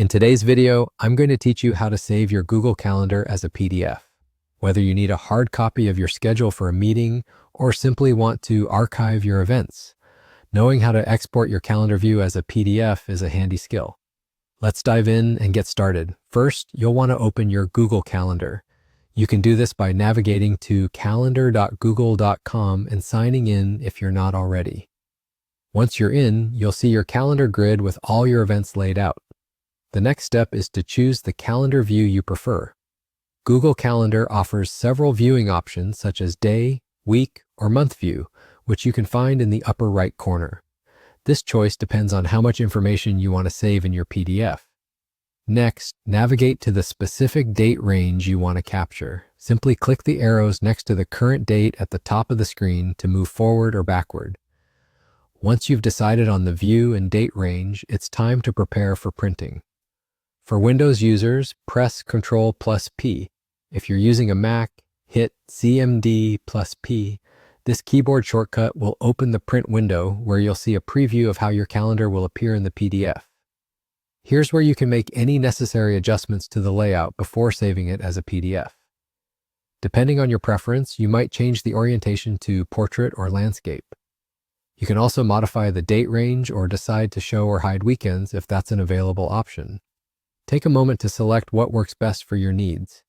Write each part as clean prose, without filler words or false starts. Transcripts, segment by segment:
In today's video, I'm going to teach you how to save your Google Calendar as a PDF. Whether you need a hard copy of your schedule for a meeting or simply want to archive your events, knowing how to export your calendar view as a PDF is a handy skill. Let's dive in and get started. First, you'll want to open your Google Calendar. You can do this by navigating to calendar.google.com and signing in if you're not already. Once you're in, you'll see your calendar grid with all your events laid out. The next step is to choose the calendar view you prefer. Google Calendar offers several viewing options such as day, week, or month view, which you can find in the upper right corner. This choice depends on how much information you want to save in your PDF. Next, navigate to the specific date range you want to capture. Simply click the arrows next to the current date at the top of the screen to move forward or backward. Once you've decided on the view and date range, it's time to prepare for printing. For Windows users, press Ctrl+P. If you're using a Mac, hit CMD+P. This keyboard shortcut will open the print window where you'll see a preview of how your calendar will appear in the PDF. Here's where you can make any necessary adjustments to the layout before saving it as a PDF. Depending on your preference, you might change the orientation to portrait or landscape. You can also modify the date range or decide to show or hide weekends if that's an available option. Take a moment to select what works best for your needs.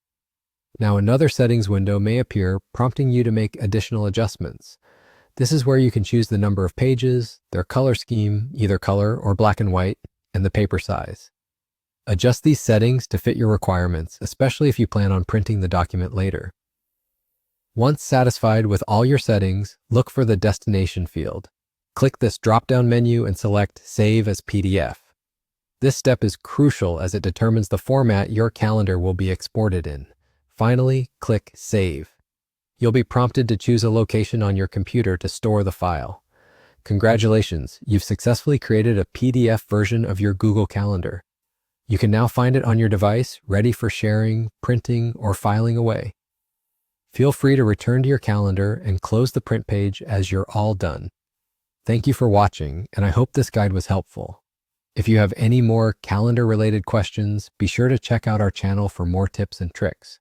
Now another settings window may appear, prompting you to make additional adjustments. This is where you can choose the number of pages, their color scheme, either color or black and white, and the paper size. Adjust these settings to fit your requirements, especially if you plan on printing the document later. Once satisfied with all your settings, look for the destination field. Click this drop-down menu and select Save as PDF. This step is crucial as it determines the format your calendar will be exported in. Finally, click Save. You'll be prompted to choose a location on your computer to store the file. Congratulations, you've successfully created a PDF version of your Google Calendar. You can now find it on your device, ready for sharing, printing, or filing away. Feel free to return to your calendar and close the print page as you're all done. Thank you for watching, and I hope this guide was helpful. If you have any more calendar-related questions, be sure to check out our channel for more tips and tricks.